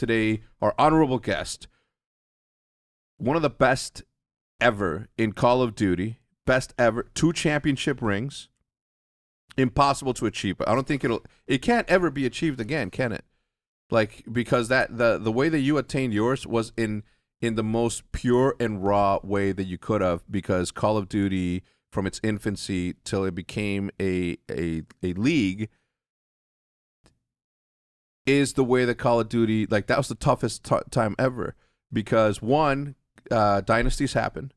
today, our honorable guest, one of the best ever in Call of Duty, best ever, 2 championship rings, impossible to achieve. But I don't think it can't ever be achieved again, can it? Like, because that the way that you attained yours was in the most pure and raw way that you could have, because Call of Duty, from its infancy till it became a league, is the way that Call of Duty, like, that was the toughest time ever, because 1, dynasties happened.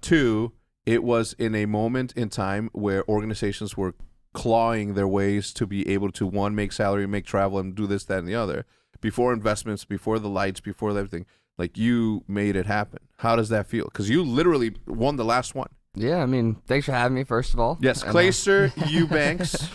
2, it was in a moment in time where organizations were clawing their ways to be able to, 1, make salary, make travel, and do this, that, and the other. Before investments, before the lights, before everything, like, you made it happen. How does that feel? Because you literally won the last one. Yeah, I mean, thanks for having me, first of all. Yes, clayster, Eubanks.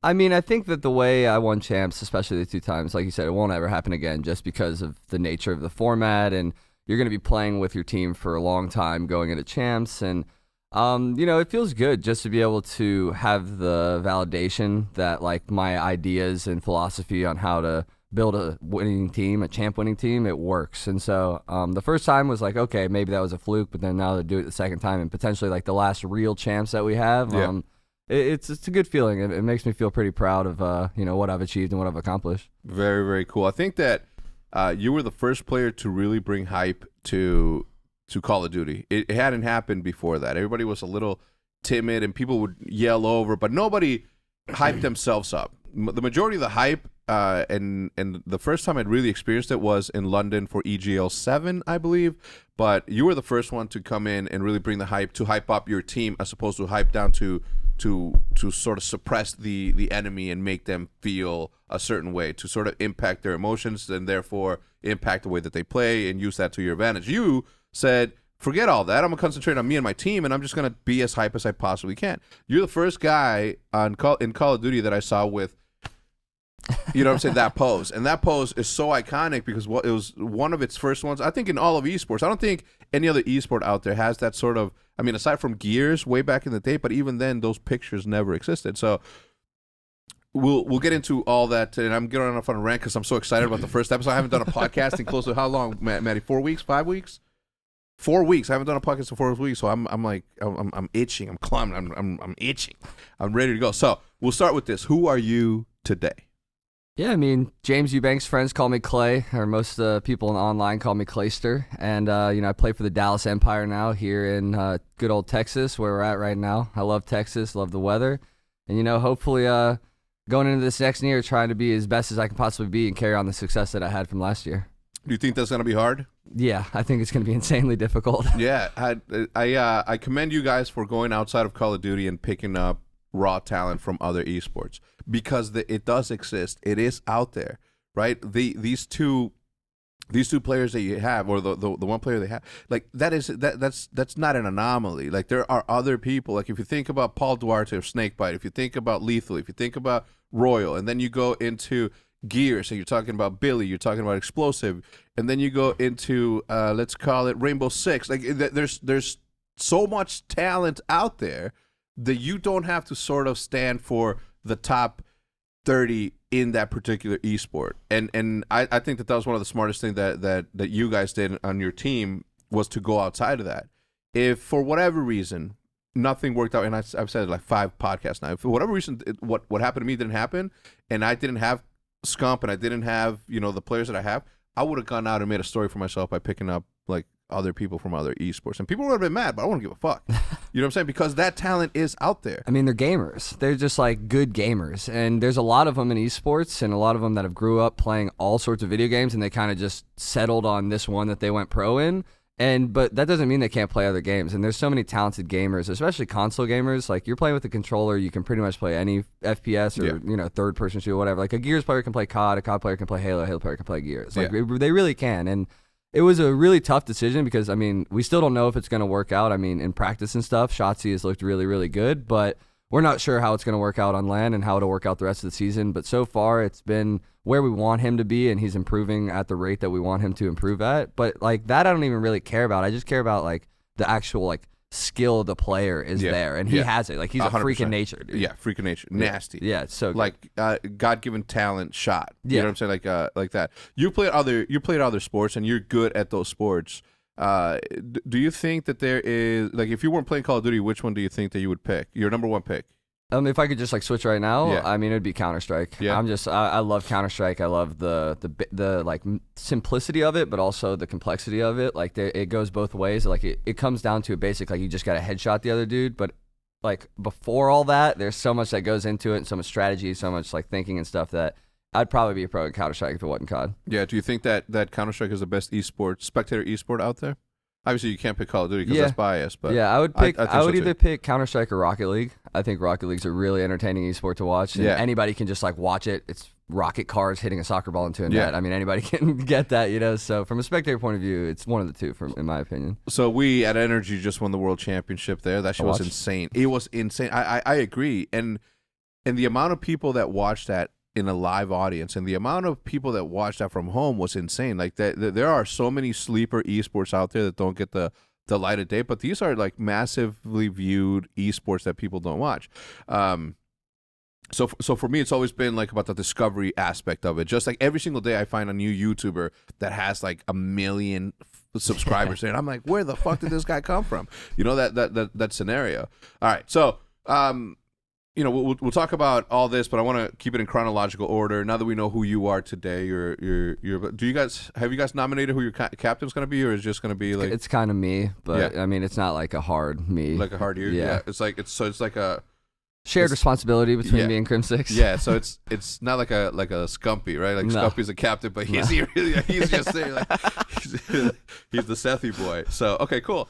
I mean, I think that the way I won champs, especially the 2 times, like you said, it won't ever happen again, just because of the nature of the format, and you're going to be playing with your team for a long time going into champs, and it feels good just to be able to have the validation that, like, my ideas and philosophy on how to build a winning team, a champ winning team, it works. And so the first time was like, okay, maybe that was a fluke, but then now to do it the second time and potentially like the last real champs that we have, it's a good feeling. It makes me feel pretty proud of what I've achieved and what I've accomplished. Very, very cool. I think that you were the first player to really bring hype to Call of Duty. It hadn't happened before that. Everybody was a little timid and people would yell over, but nobody hyped themselves up. The majority of the hype, and the first time I'd really experienced it was in London for EGL 7, I believe. But you were the first one to come in and really bring the hype, to hype up your team, as opposed to hype down to sort of suppress the enemy and make them feel a certain way, to sort of impact their emotions and therefore impact the way that they play and use that to your advantage. You said, forget all that. I'm going to concentrate on me and my team, and I'm just going to be as hype as I possibly can. You're the first guy in Call of Duty that I saw with, you know what I'm saying, that pose. And that pose is so iconic because it was one of its first ones, I think, in all of esports. I don't think any other esport out there has that sort of, I mean, aside from Gears way back in the day, but even then, those pictures never existed. So we'll get into all that, and I'm getting off on a rant because I'm so excited about the first episode. I haven't done a podcast in close to how long, Maddie? 4 weeks? 5 weeks? 4 weeks. I haven't done a podcast in 4 weeks, so I'm itching. I'm climbing. I'm itching. I'm ready to go. So we'll start with this. Who are you today? Yeah, I mean, James Eubanks' friends call me Clay, or most people online call me Clayster. And, I play for the Dallas Empire now here in good old Texas, where we're at right now. I love Texas, love the weather. And, hopefully going into this next year, trying to be as best as I can possibly be and carry on the success that I had from last year. Do you think that's going to be hard? Yeah, I think it's going to be insanely difficult. Yeah, I commend you guys for going outside of Call of Duty and picking up raw talent from other esports, because it does exist. It is out there, right? These two players that you have, or the one player they have, like, that's not an anomaly. Like, there are other people. Like, if you think about Paul Duarte of Snakebite, if you think about Lethal, if you think about Royal, and then you go into Gears, and you're talking about Billy, you're talking about Explosive, and then you go into let's call it Rainbow Six. Like, there's so much talent out there that you don't have to sort of stand for the top 30 in that particular esport. And I think that was one of the smartest things that you guys did on your team, was to go outside of that. If for whatever reason nothing worked out, and I've said it like 5 podcasts now, if for whatever reason what happened to me didn't happen, and I didn't have Scump and I didn't have the players that I have, I would have gone out and made a story for myself by picking up like other people from other esports, and people would have been mad, but I wouldn't give a fuck. You know what I'm saying? Because that talent is out there. I mean, they're gamers. They're just like good gamers, and there's a lot of them in esports, and a lot of them that have grew up playing all sorts of video games, and they kind of just settled on this one that they went pro in. But that doesn't mean they can't play other games. And there's so many talented gamers, especially console gamers. Like, you're playing with a controller, you can pretty much play any FPS or third-person shooter, whatever. Like, a Gears player can play COD, a COD player can play Halo, a Halo player can play Gears. Like, they really can. And it was a really tough decision because, I mean, we still don't know if it's going to work out. I mean, in practice and stuff, Shotzi has looked really, really good, but we're not sure how it's going to work out on LAN and how it'll work out the rest of the season. But so far, it's been where we want him to be, and he's improving at the rate that we want him to improve at. But, like, that I don't even really care about. I just care about, like, the actual, like, skill of the player is there, and he has it. Like he's 100%. A freak of nature, dude. Yeah, freak of nature, nasty. Yeah, it's so good. Like God-given talent shot. You know what I'm saying? Like that. You played other sports, and you're good at those sports. Do you think that there is, like, if you weren't playing Call of Duty, which one do you think that you would pick? Your number one pick? If I could just like switch right now, I mean, it'd be Counter-Strike. Yeah. I love Counter-Strike. I love the like simplicity of it, but also the complexity of it. Like it goes both ways. Like it comes down to a basic, like you just got to headshot the other dude. But like before all that, there's so much that goes into it, and so much strategy, so much like thinking and stuff that I'd probably be a pro in Counter-Strike if it wasn't COD. Yeah. Do you think that Counter-Strike is the best spectator esport out there? Obviously, you can't pick Call of Duty because that's biased. But I would pick. I would either pick Counter-Strike or Rocket League. I think Rocket League's a really entertaining esport to watch. And anybody can just like watch it. It's rocket cars hitting a soccer ball into a net. I mean, anybody can get that, you know. So from a spectator point of view, it's one of the two, in my opinion. So we at Energy just won the World Championship there. That shit was insane. It was insane. I agree. And the amount of people that watched that in a live audience, and the amount of people that watched that from home was insane. Like there are so many sleeper esports out there that don't get the light of day, but these are like massively viewed esports that people don't watch. So for me, it's always been like about the discovery aspect of it. Just like every single day I find a new YouTuber that has like 1 million subscribers there, and I'm like, where the fuck did this guy come from? You know, that scenario. All right, so you know, we'll talk about all this, but I want to keep it in chronological order. Now that we know who you are today, have you guys nominated who your captain's going to be, or is it just going to be like? It's kind of me, but I mean, it's not like a hard me. Like a hard you. Yeah. It's like a shared resposibility between me and Crim Six. Yeah, so it's not like a Scumpy, right? Like Scumpy's a captain, but he's just there, like he's the Sethy boy. So okay, cool.